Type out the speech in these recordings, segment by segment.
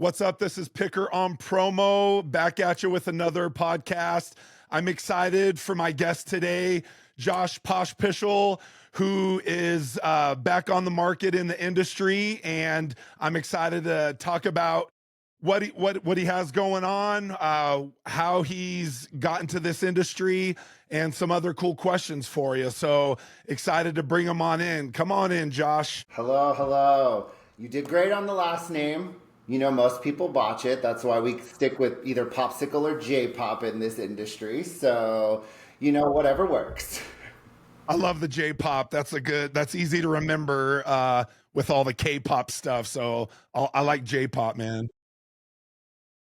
What's up? This is Picker on Promo, back at you with another podcast. I'm excited for my guest today, Josh Pospisil, who is back on the market in the industry, and I'm excited to talk about what he has going on, how he's gotten to this industry, and some other cool questions for you. So excited to bring him on in. Come on in, Josh. Hello. You did great on the last name. You know, most people botch it. That's why we stick with either popsicle or J-pop in this industry. So, whatever works. I love the J-pop. That's easy to remember with all the K-pop stuff. So I like J-pop, man.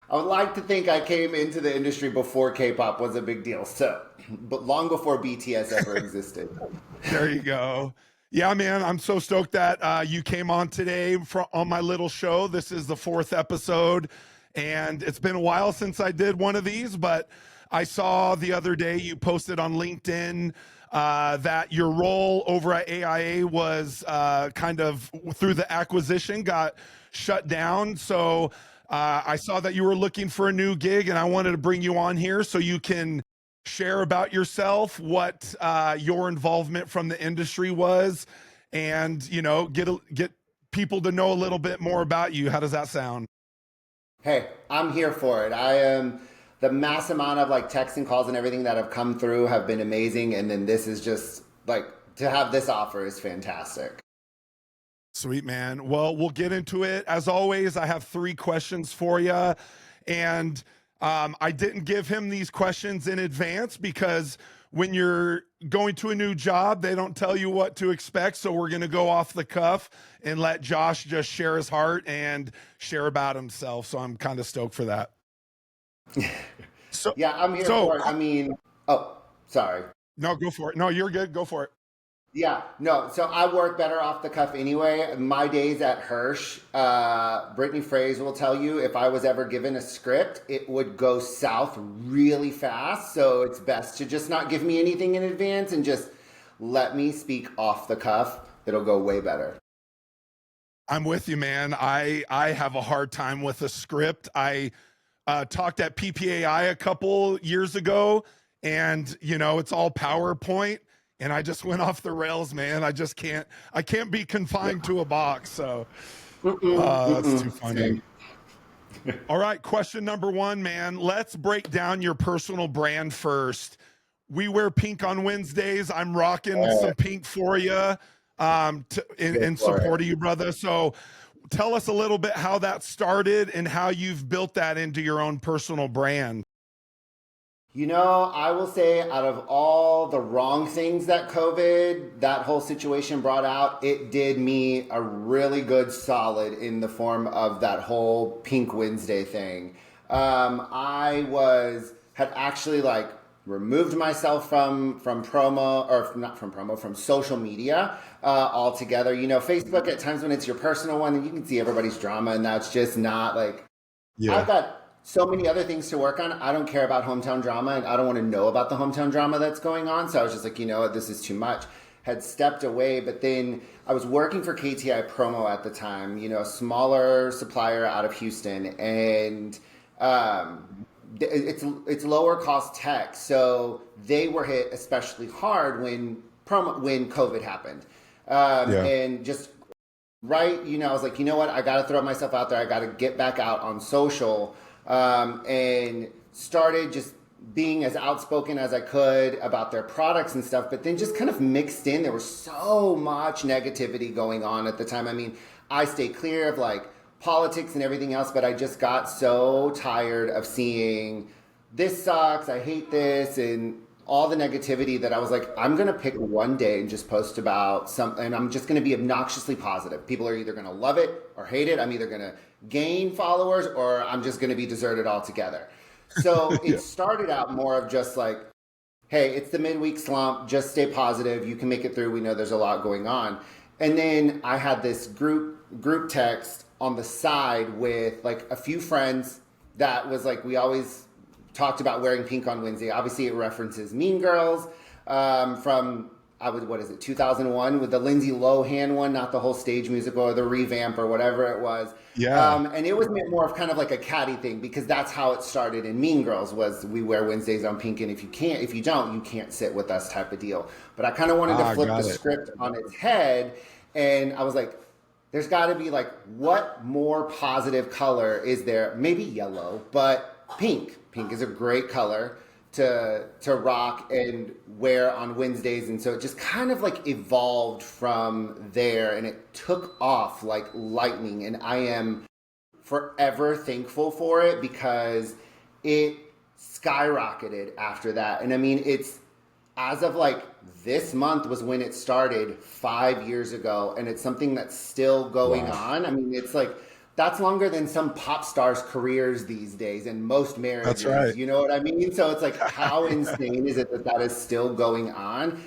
I would like to think I came into the industry before K-pop was a big deal. So, but long before BTS ever existed. There you go. Yeah, man, I'm so stoked that you came on today on my little show. This is the 4th episode, and it's been a while since I did one of these, but I saw the other day you posted on LinkedIn that your role over at AIA was kind of through the acquisition got shut down. So I saw that you were looking for a new gig, and I wanted to bring you on here so you can share about yourself, what your involvement from the industry was, and get people to know a little bit more about you. How does that sound? Hey, I'm here for it. The mass amount of like texts and calls and everything that have come through have been amazing. And then this is just like, to have this offer is fantastic. Sweet, man. Well, we'll get into it. As always, I have 3 questions for you. And I didn't give him these questions in advance because when you're going to a new job, they don't tell you what to expect. So we're going to go off the cuff and let Josh just share his heart and share about himself. So I'm kind of stoked for that. Yeah, I'm here for it. Sorry. No, go for it. No, you're good. Go for it. Yeah, no. So I work better off the cuff anyway. My days at Hirsch, Brittany Fraze will tell you if I was ever given a script, it would go south really fast. So it's best to just not give me anything in advance and just let me speak off the cuff. It'll go way better. I'm with you, man. I have a hard time with a script. I talked at PPAI a couple years ago, and it's all PowerPoint. And I just went off the rails, man. I can't be confined to a box. So that's too funny. All right. Question number 1, man. Let's break down your personal brand first. We wear pink on Wednesdays. I'm rocking some pink for you in support of you, brother. So tell us a little bit how that started and how you've built that into your own personal brand. I will say out of all the wrong things that that whole situation brought out, it did me a really good solid in the form of that whole Pink Wednesday thing. I had actually removed myself from promo, or not from promo, from social media altogether. Facebook at times when it's your personal one, and you can see everybody's drama, and that's just not I've got so many other things to work on. I don't care about hometown drama, and I don't want to know about the hometown drama that's going on. So I was just like, this is too much. Had stepped away, but then I was working for KTI Promo at the time, a smaller supplier out of Houston, and it's lower cost tech. So they were hit especially hard when COVID happened. And just I was like, you know what? I got to throw myself out there. I got to get back out on social. And started just being as outspoken as I could about their products and stuff, but then just kind of mixed in. There was so much negativity going on at the time. I mean, I stay clear of politics and everything else, but I just got so tired of seeing this sucks, I hate this, and all the negativity that I was like, I'm going to pick one day and just post about something, and I'm just going to be obnoxiously positive. People are either going to love it or hate it. I'm either going to gain followers or I'm just going to be deserted altogether. So it started out more of just hey, it's the midweek slump, just stay positive. You can make it through. We know there's a lot going on. And then I had this group text on the side with a few friends that was we always talked about wearing pink on Wednesday. Obviously it references Mean Girls from what is it, 2001 with the Lindsay Lohan one, not the whole stage musical or the revamp or whatever it was. Yeah. And it was more of kind of like a catty thing because that's how it started in Mean Girls was we wear Wednesdays on pink and if you don't, you can't sit with us type of deal. But I kind of wanted to flip the script on its head and I was like, there's got to be like, what more positive color is there? Maybe yellow, but pink. Pink is a great color to rock and wear on Wednesdays. And so it just kind of like evolved from there and it took off like lightning. And I am forever thankful for it because it skyrocketed after that. And I mean, it's as of like this month was when it started 5 years ago. And it's something that's still going on. I mean, it's like, that's longer than some pop stars' careers these days and most marriages. That's right. You know what I mean? So it's like, how insane is it that that is still going on?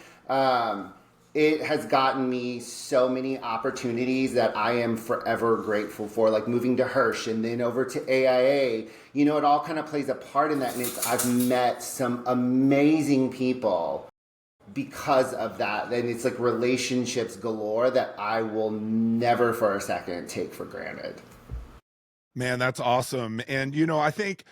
It has gotten me so many opportunities that I am forever grateful for, like moving to Hirsch and then over to AIA. You know, it all kind of plays a part in that. And I've met some amazing people because of that. And it's like relationships galore that I will never for a second take for granted. Man, that's awesome. And I think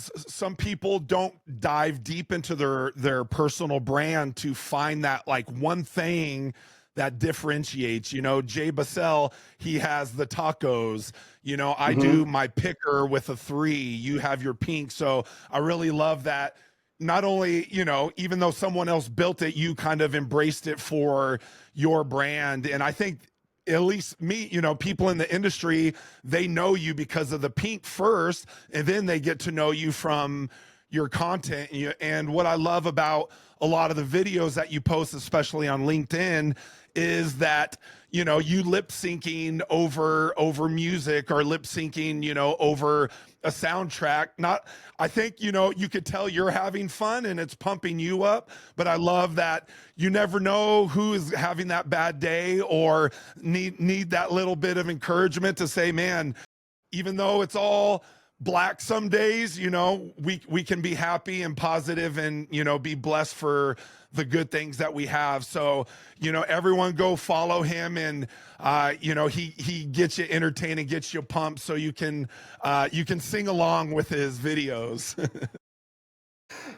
some people don't dive deep into their personal brand to find that like one thing that differentiates. Jay Bassell, he has the tacos. I do my picker with a 3. You have your pink. So I really love that. Not only, even though someone else built it, you kind of embraced it for your brand. And I think at least me, people in the industry, they know you because of the pink first, and then they get to know you from your content. And what I love about a lot of the videos that you post, especially on LinkedIn, is that, you lip syncing over music or lip syncing, over a soundtrack. I think, you could tell you're having fun and it's pumping you up, but I love that you never know who is having that bad day or need that little bit of encouragement to say, man, even though it's all black some days, we can be happy and positive and, be blessed for the good things that we have. So, everyone go follow him and, he gets you entertained and gets you pumped so you can sing along with his videos.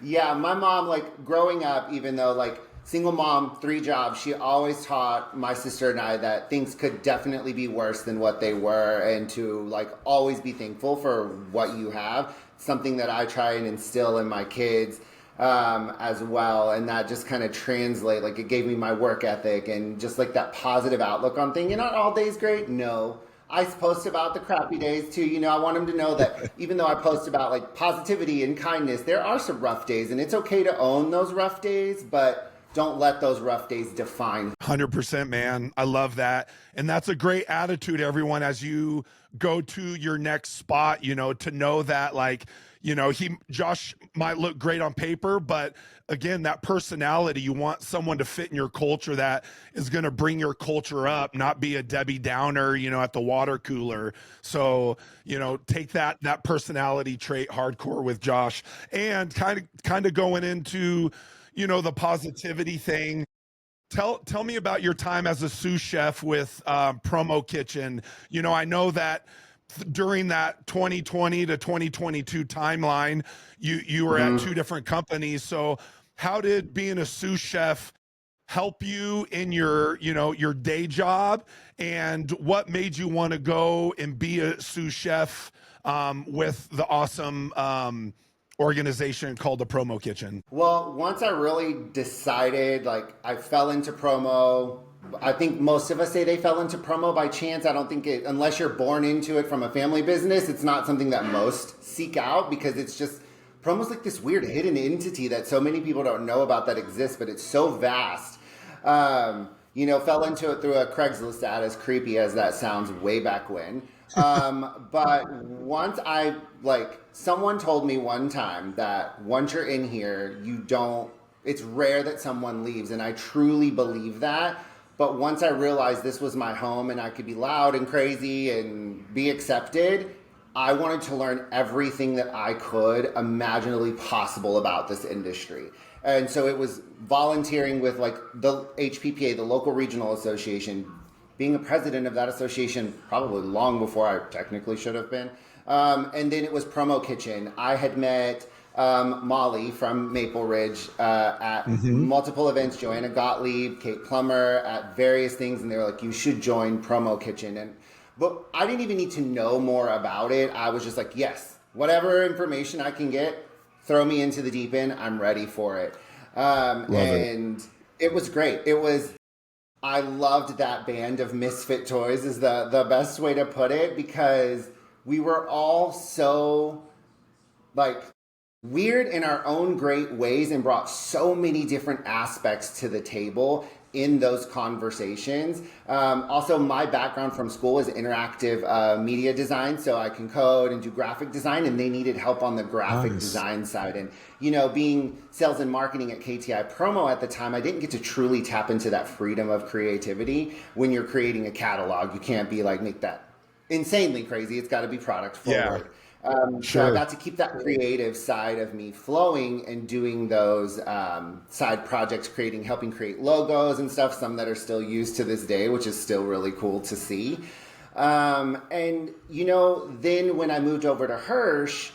Yeah, my mom, like growing up, even though like single mom, 3 jobs, she always taught my sister and I that things could definitely be worse than what they were and to like always be thankful for what you have. Something that I try and instill in my kids as well. And that just kind of translate, like it gave me my work ethic and just like that positive outlook on things. Not all days great. No. I post about the crappy days too. I want them to know that even though I post about like positivity and kindness, there are some rough days and it's okay to own those rough days, but don't let those rough days define. 100%, man. I love that. And that's a great attitude, everyone, as you go to your next spot, to know that like, Josh might look great on paper, but again, that personality, you want someone to fit in your culture that is going to bring your culture up, not be a Debbie Downer, at the water cooler. So, take that personality trait hardcore with Josh and kind of going into, the positivity thing. Tell me about your time as a sous chef with Promo Kitchen. I know that during that 2020 to 2022 timeline, you were at 2 different companies. So how did being a sous chef help you in your day job, and what made you want to go and be a sous chef with the awesome organization called the Promo Kitchen? Well, once I really decided, like I fell into promo. I think most of us say they fell into promo by chance. I don't think unless you're born into it from a family business, it's not something that most seek out because it's just, promo's like this weird hidden entity that so many people don't know about that exists, but it's so vast. Fell into it through a Craigslist ad, as creepy as that sounds way back when. But once someone told me one time that once you're in here, it's rare that someone leaves. And I truly believe that. But once I realized this was my home and I could be loud and crazy and be accepted, I wanted to learn everything that I could imaginably possible about this industry. And so it was volunteering with like the HPPA, the local regional association, being a president of that association probably long before I technically should have been. And then it was Promo Kitchen. I had met Molly from Maple Ridge at multiple events, Joanna Gottlieb, Kate Plummer, at various things, and they were like, you should join Promo Kitchen. But I didn't even need to know more about it. I was just like, yes, whatever information I can get, throw me into the deep end. I'm ready for it. And it was great. I loved that band of misfit toys is the best way to put it, because we were all so like weird in our own great ways and brought so many different aspects to the table in those conversations. Also, my background from school is interactive media design, so I can code and do graphic design, and they needed help on the graphic design side. And, you know, being sales and marketing at KTI Promo at the time, I didn't get to truly tap into that freedom of creativity. When you're creating a catalog, you can't be like, make that insanely crazy. It's got to be product forward. Yeah. So I got to keep that creative side of me flowing and doing those side projects, helping create logos and stuff, some that are still used to this day, which is still really cool to see. And, you know, then when I moved over to Hirsch,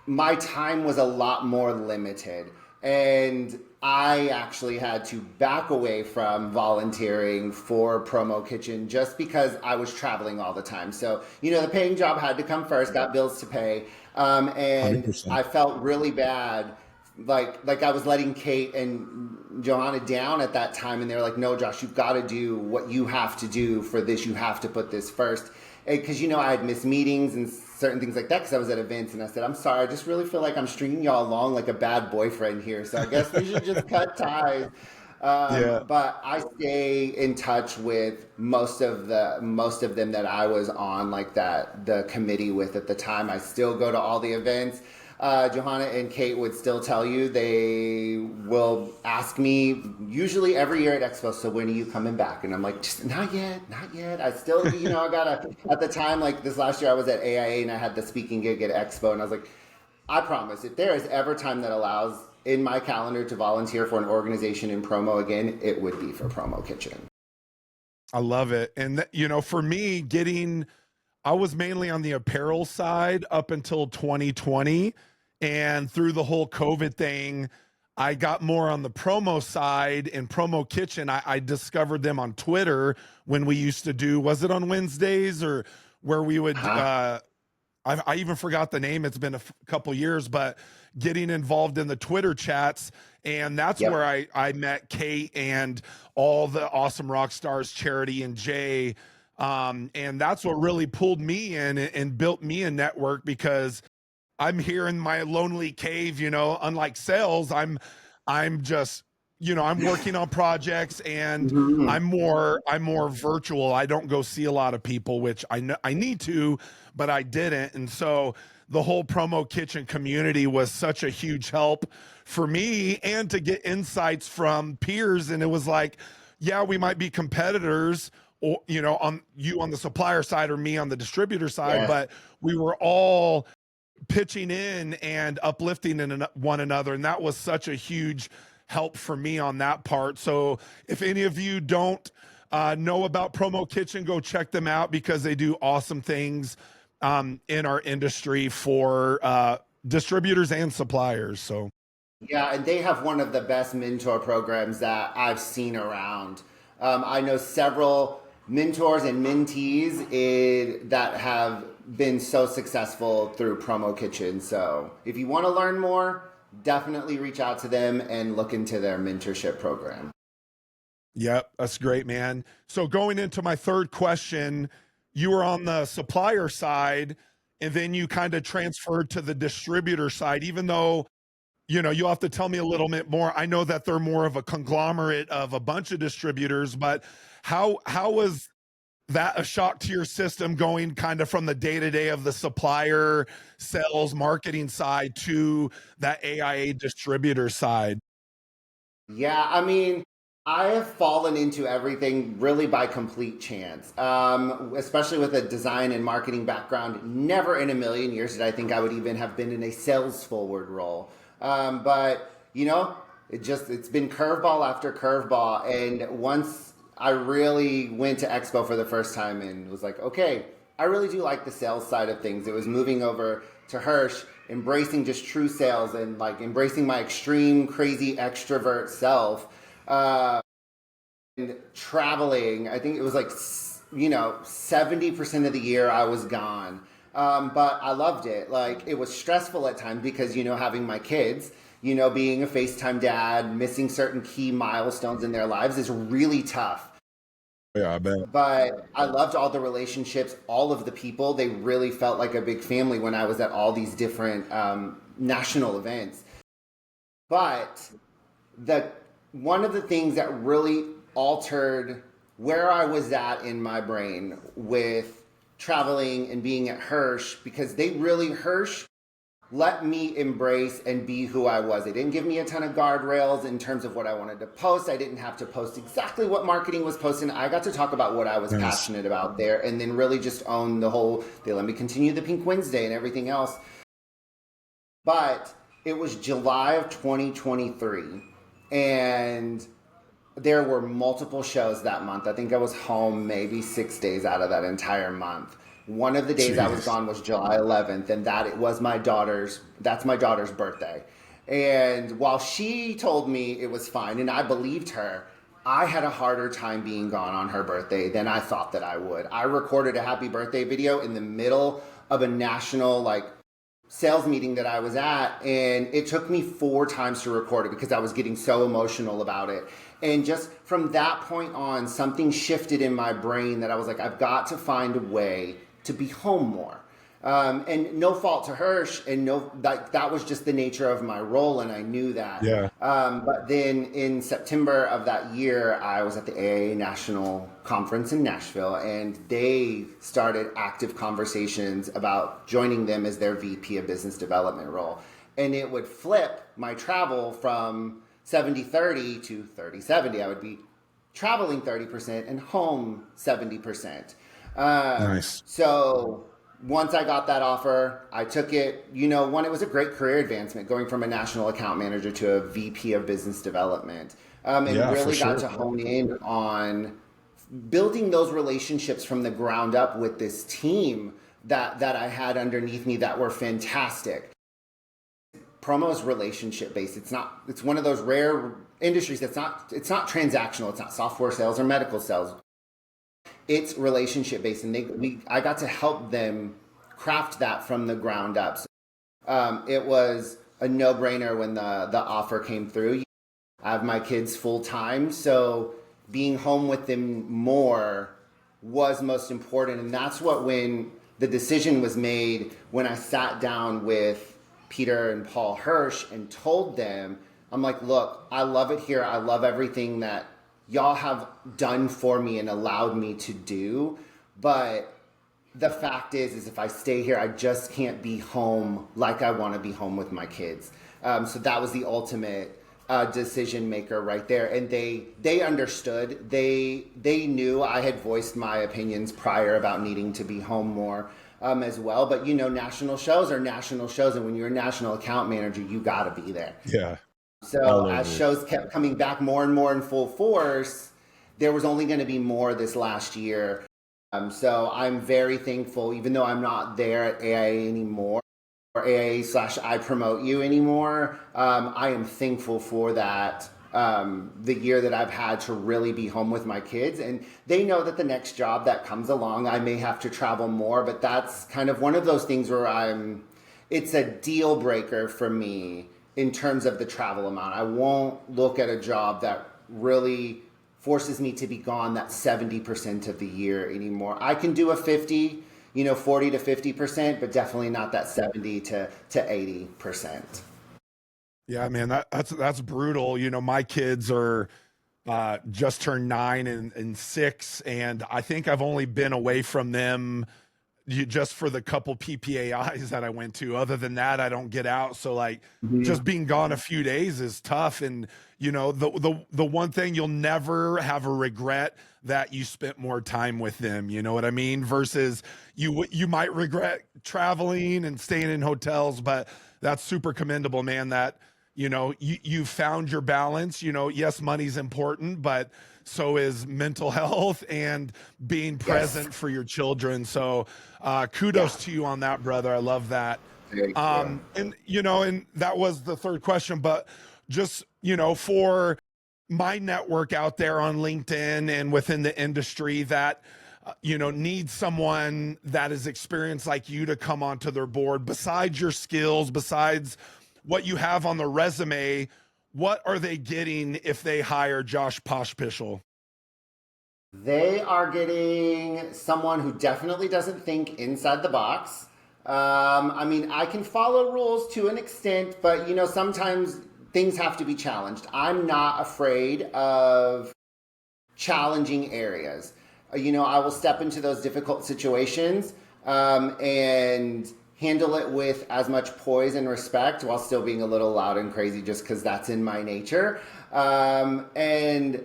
my time was a lot more limited. And I actually had to back away from volunteering for Promo Kitchen just because I was traveling all the time. So, you know, the paying job had to come first, got bills to pay. And 100%. I felt really bad. Like I was letting Kate and Johanna down at that time. And they were like, no, Josh, you've got to do what you have to do for this. You have to put this first. Because, you know, I had missed meetings and certain things like that because I was at events, and I said, I'm sorry, I just really feel like I'm stringing y'all along like a bad boyfriend here, so I guess we should just cut ties. But I stay in touch with most of them that I was on like the committee with at the time. I still go to all the events. Johanna and Kate would still tell you, they will ask me usually every year at Expo, so when are you coming back? And I'm like, just not yet. I still, you know, at the time, like this last year I was at AIA and I had the speaking gig at Expo, and I was like, I promise, if there is ever time that allows in my calendar to volunteer for an organization in promo again, it would be for Promo Kitchen. I love it. And, you know, for me, I was mainly on the apparel side up until 2020. And through the whole COVID thing, I got more on the promo side. And Promo Kitchen, I discovered them on Twitter when we used to do, was it on Wednesdays or where we would, I even forgot the name. It's been a couple years, but getting involved in the Twitter chats. And that's where I met Kate and all the awesome rock stars, Charity and Jay. And that's what really pulled me in and built me a network, because I'm here in my lonely cave, you know, unlike sales, I'm just, you know, I'm working on projects, and I'm more virtual. I don't go see a lot of people, which I know I need to, but I didn't. And so the whole Promo Kitchen community was such a huge help for me, and to get insights from peers. And it was like, yeah, we might be competitors, or, you know, on the supplier side or me on the distributor side, but we were all pitching in and uplifting one another. And that was such a huge help for me on that part. So if any of you don't know about Promo Kitchen, go check them out, because they do awesome things in our industry for distributors and suppliers. So yeah, and they have one of the best mentor programs that I've seen around. I know several mentors and mentees that have been so successful through Promo Kitchen. So if you want to learn more, definitely reach out to them and look into their mentorship program. Yep, that's great, man. So going into my third question, you were on the supplier side, and then you kind of transferred to the distributor side, even though, you know, you'll have to tell me a little bit more. I know that they're more of a conglomerate of a bunch of distributors, but how was that a shock to your system, going kind of from the day-to-day of the supplier sales marketing side to that AIA distributor side? Yeah, I mean, I have fallen into everything really by complete chance, especially with a design and marketing background. Never in a million years did I think I would even have been in a sales forward role. But, you know, It's been curveball after curveball. And once I really went to Expo for the first time and was like, okay, I really do like the sales side of things. It was moving over to Hirsch, embracing just true sales and like embracing my extreme, crazy extrovert self. And traveling, I think it was like, 70% of the year I was gone. But I loved it. Like, it was stressful at times because, having my kids, being a FaceTime dad, missing certain key milestones in their lives is really tough. Yeah, I bet. But I loved all the relationships, all of the people. They really felt like a big family when I was at all these different national events. But the one of the things that really altered where I was at in my brain with traveling and being at Hirsch, because Hirsch let me embrace and be who I was. They didn't give me a ton of guardrails in terms of what I wanted to post. I didn't have to post exactly what marketing was posting. I got to talk about what I was passionate about there, and then really just own the whole, they let me continue the Pink Wednesday and everything else. But it was July of 2023, and there were multiple shows that month. I think I was home maybe 6 days out of that entire month. One of the days I was gone was July 11th, and that's my daughter's birthday. And while she told me it was fine, and I believed her, I had a harder time being gone on her birthday than I thought that I would. I recorded a happy birthday video in the middle of a national, sales meeting that I was at, and it took me 4 times to record it because I was getting so emotional about it. And just from that point on, something shifted in my brain that I was like, I've got to find a way to be home more. And no fault to Hirsch, and that was just the nature of my role, and I knew that. Yeah. But then in September of that year, I was at the AAA National Conference in Nashville, and they started active conversations about joining them as their VP of Business Development role. And it would flip my travel from 70-30 to 30-70. I would be traveling 30% and home 70%. Nice. So once I got that offer, I took it. It was a great career advancement going from a national account manager to a VP of business development. And really got to hone in on building those relationships from the ground up with this team that I had underneath me that were fantastic. Promo is relationship based. It's one of those rare industries it's not transactional. It's not software sales or medical sales. It's relationship based, and I got to help them craft that from the ground up. So, it was a no-brainer when the offer came through. I have my kids full time, so being home with them more was most important, and that's when the decision was made, when I sat down with Peter and Paul Hirsch and told them, I'm like, look, I love it here. I love everything that y'all have done for me and allowed me to do. But the fact is if I stay here, I just can't be home like I want to be home with my kids. So that was the ultimate decision maker right there. And they understood. They knew I had voiced my opinions prior about needing to be home more as well. But national shows are national shows. And when you're a national account manager, you got to be there. Yeah. So as shows kept coming back more and more in full force, there was only going to be more this last year. So I'm very thankful, even though I'm not there at AIA anymore, or AIA/I Promote You anymore. I am thankful for that, the year that I've had to really be home with my kids. And they know that the next job that comes along, I may have to travel more, but that's kind of one of those things where it's a deal breaker for me in terms of the travel amount. I won't look at a job that really forces me to be gone that 70% of the year anymore. I can do a 40 to 50%, but definitely not that 70 to 80%. Yeah, man, that's brutal. My kids are just turned 9 and 6, and I think I've only been away from them just for the couple PPAIs that I went to. Other than that, I don't get out. So just being gone a few days is tough. And the one thing, you'll never have a regret that you spent more time with them. You know what I mean? Versus you might regret traveling and staying in hotels, but that's super commendable, man, that you found your balance. Yes, money's important, but so is mental health and being Yes. present for your children. So Yeah. kudos to you on that, brother. I love that. Very true. And that was the third question, but just, for my network out there on LinkedIn and within the industry that, needs someone that is experienced like you to come onto their board, besides your skills, besides what you have on the resume, what are they getting if they hire Josh Pospisil? They are getting someone who definitely doesn't think inside the box. I mean, I can follow rules to an extent, but sometimes things have to be challenged. I'm not afraid of challenging areas. I will step into those difficult situations and handle it with as much poise and respect while still being a little loud and crazy just because that's in my nature. And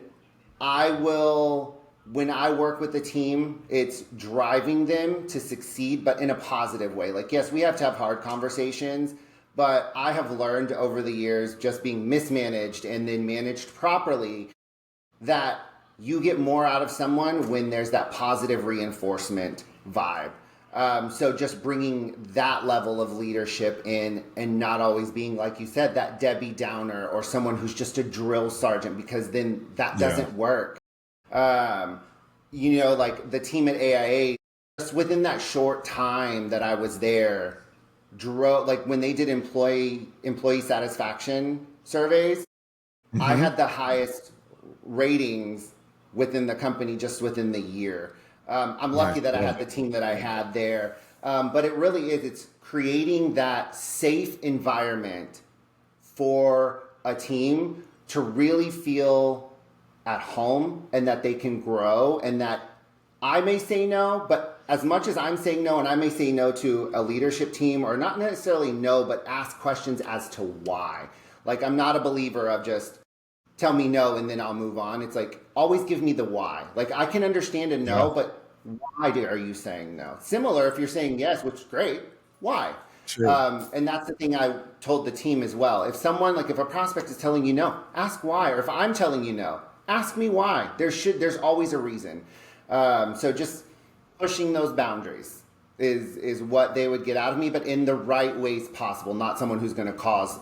I will, when I work with the team, it's driving them to succeed, but in a positive way. Like, yes, we have to have hard conversations, but I have learned over the years, just being mismanaged and then managed properly, that you get more out of someone when there's that positive reinforcement vibe. So just bringing that level of leadership in and not always being, like you said, that Debbie Downer or someone who's just a drill sergeant, because then that doesn't work. Like the team at AIA, just within that short time that I was there, like when they did employee satisfaction surveys, I had the highest ratings within the company just within the year. I'm lucky that I had the team that I had there. But it really is, it's creating that safe environment for a team to really feel at home and that they can grow, and that I may say no, but as much as I'm saying no, and I may say no to a leadership team, or not necessarily no, but ask questions as to why. Like, I'm not a believer of just tell me no and then I'll move on. It's like, always give me the why. Like, I can understand a no, but why are you saying no? Similar, if you're saying yes, which is great, why? And that's the thing I told the team as well. If someone, like if a prospect is telling you no, ask why. Or if I'm telling you no, ask me why. There's always a reason. So just pushing those boundaries is what they would get out of me, but in the right ways possible, not someone who's going to cause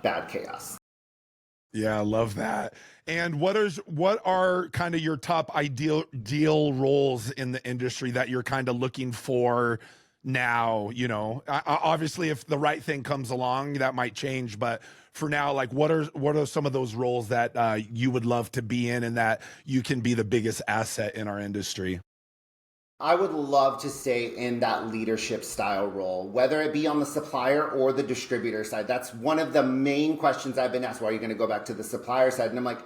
bad chaos. Yeah, I love that. And what are kind of your top deal roles in the industry that you're kind of looking for now? Obviously, if the right thing comes along, that might change. But for now, like, what are some of those roles that you would love to be in, and that you can be the biggest asset in our industry? I would love to stay in that leadership style role, whether it be on the supplier or the distributor side. That's one of the main questions I've been asked. Why are you going to go back to the supplier side? And I'm like,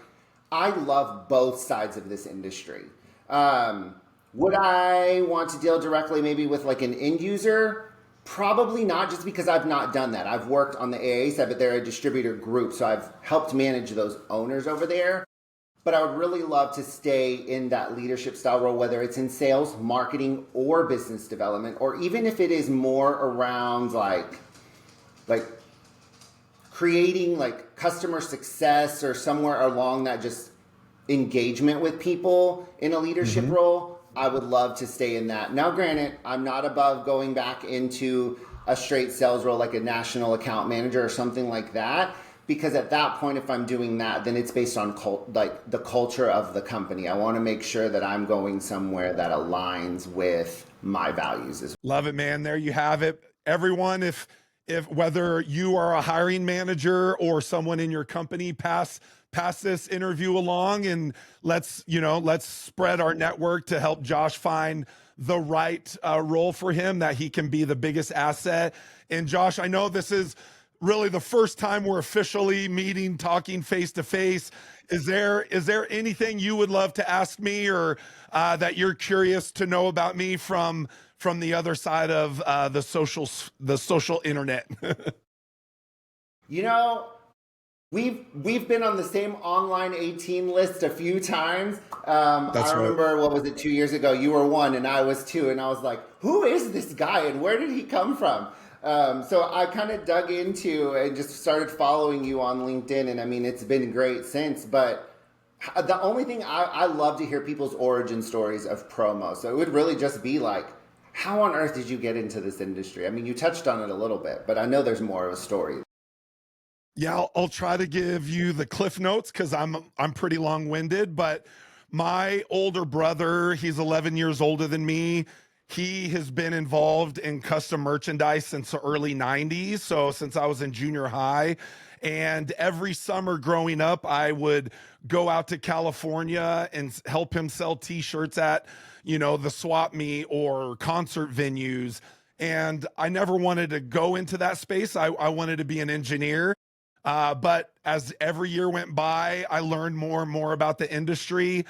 I love both sides of this industry. Would I want to deal directly maybe with like an end user? Probably not, just because I've not done that. I've worked on the AA side, but they're a distributor group, so I've helped manage those owners over there. But I would really love to stay in that leadership style role, whether it's in sales, marketing, or business development, or even if it is more around like creating like customer success or somewhere along that just engagement with people in a leadership role. I would love to stay in that. Now, granted, I'm not above going back into a straight sales role like a national account manager or something like that. Because at that point, if I'm doing that, then it's based on like the culture of the company. I want to make sure that I'm going somewhere that aligns with my values as well. Love it, man. There you have it. Everyone, if whether you are a hiring manager or someone in your company, pass this interview along, and let's spread our network to help Josh find the right role for him, that he can be the biggest asset. And Josh, I know this is really the first time we're officially meeting, talking face to face. Is there anything you would love to ask me, or that you're curious to know about me from the other side of the social internet? We've been on the same online 18 list a few times. I remember, what was it, 2 years ago? You were 1 and I was 2, and I was like, who is this guy and where did he come from? So I kind of dug into and just started following you on LinkedIn, and I mean, it's been great since. But the only thing I love to hear people's origin stories of promo. So it would really just be like, how on earth did you get into this industry? I mean, you touched on it a little bit, but I know there's more of a story. Yeah, I'll try to give you the cliff notes because I'm pretty long-winded, but my older brother, he's 11 years older than me. He has been involved in custom merchandise since the early 90s, so since I was in junior high. And every summer growing up, I would go out to California and help him sell t-shirts at, the swap meet or concert venues. And I never wanted to go into that space. I wanted to be an engineer. But as every year went by, I learned more and more about the industry.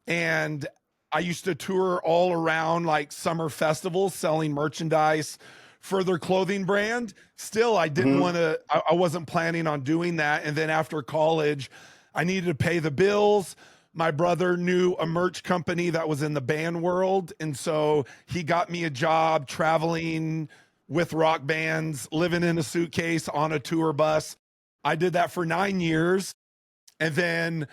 And I used to tour all around like summer festivals selling merchandise for their clothing brand. Still, I didn't want to, I wasn't planning on doing that. And then after college, I needed to pay the bills. My brother knew a merch company that was in the band world. And so he got me a job traveling with rock bands, living in a suitcase on a tour bus. I did that for 9 years and then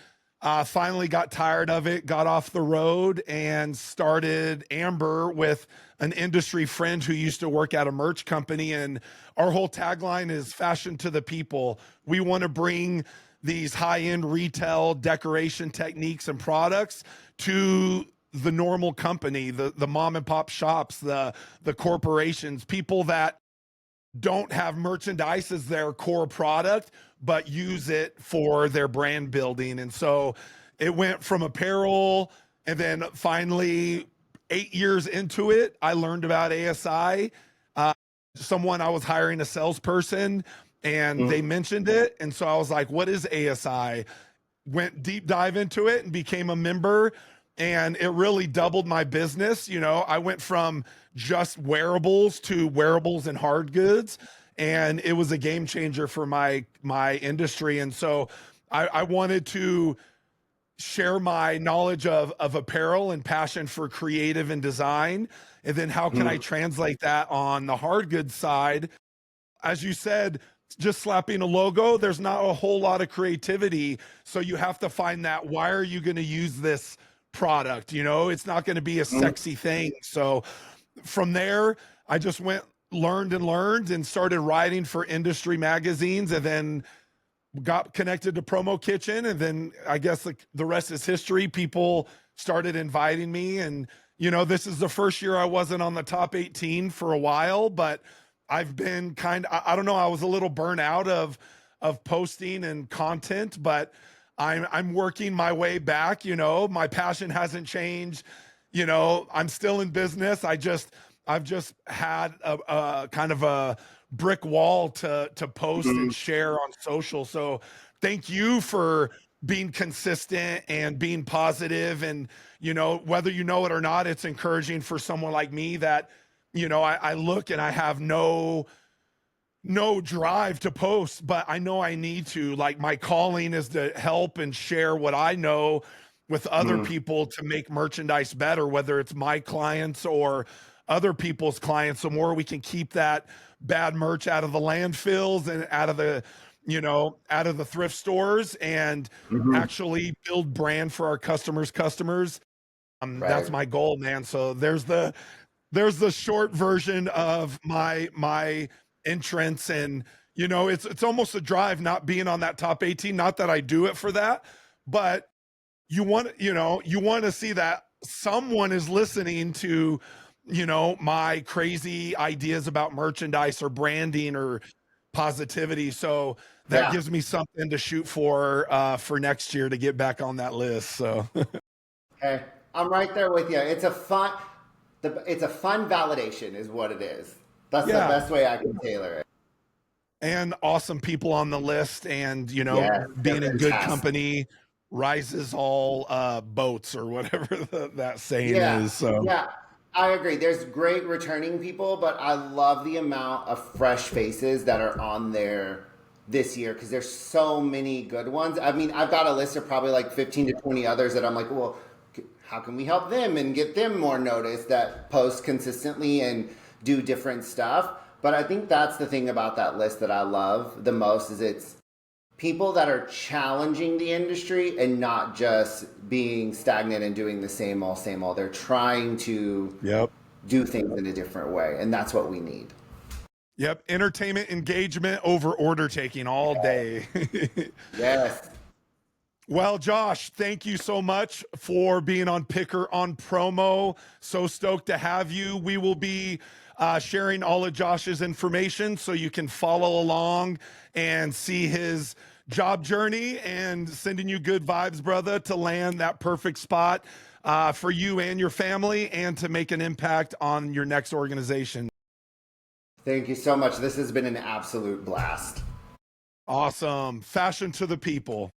finally got tired of it, got off the road and started Amber with an industry friend who used to work at a merch company. And our whole tagline is fashion to the people. We want to bring these high-end retail decoration techniques and products to the normal company, the mom and pop shops, the corporations, people that don't have merchandise as their core product, but use it for their brand building. And so it went from apparel, and then finally, 8 years into it, I learned about ASI. Someone, I was hiring a salesperson and they mentioned it. And so I was like, what is ASI? Went deep dive into it and became a member. And it really doubled my business. I went from just wearables to wearables and hard goods. And it was a game changer for my industry. And so I wanted to share my knowledge of apparel and passion for creative and design. And then how can I translate that on the hard goods side? As you said, just slapping a logo, there's not a whole lot of creativity. So you have to find that, why are you going to use this product? It's not going to be a sexy thing. So from there, I just learned and started writing for industry magazines, and then got connected to Promo Kitchen. And then I guess the rest is history. People started inviting me, and this is the first year I wasn't on the top 18 for a while, but I've been I don't know, I was a little burnt out of posting and content, but I'm working my way back. My passion hasn't changed. I'm still in business. I've just had a kind of a brick wall to post and share on social. So thank you for being consistent and being positive. And, whether you know it or not, it's encouraging for someone like me that, I look and I have no drive to post, but I know I need to. Like, my calling is to help and share what I know with other people to make merchandise better, whether it's my clients or other people's clients. The more we can keep that bad merch out of the landfills and out of the thrift stores and actually build brand for our customers. Right. That's my goal, man. So there's the short version of my entrance. And it's almost a drive not being on that top 18. Not that I do it for that, but you want to see that someone is listening to my crazy ideas about merchandise or branding or positivity. So that Yeah. gives me something to shoot for next year to get back on that list. So Hey, I'm right there with you. It's a fun validation is what it is. That's the yeah. best way I can tailor it. And awesome people on the list, and Yeah, they're being in good fantastic. company rises all boats, or whatever that saying Yeah, is. So yeah, I agree. There's great returning people, but I love the amount of fresh faces that are on there this year because there's so many good ones. I mean, I've got a list of probably like 15 to 20 others that I'm like, well, how can we help them and get them more notice that post consistently and do different stuff? But I think that's the thing about that list that I love the most is it's people that are challenging the industry and not just being stagnant and doing the same old, same old. They're trying to do things in a different way, and that's what we need. Yep, entertainment engagement over order taking all day. Yes. Well, Josh, thank you so much for being on Picker on Promo. So stoked to have you. We will be sharing all of Josh's information so you can follow along and see his job journey, and sending you good vibes, brother, to land that perfect spot for you and your family and to make an impact on your next organization. Thank you so much. This has been an absolute blast. Awesome. Fashion to the people.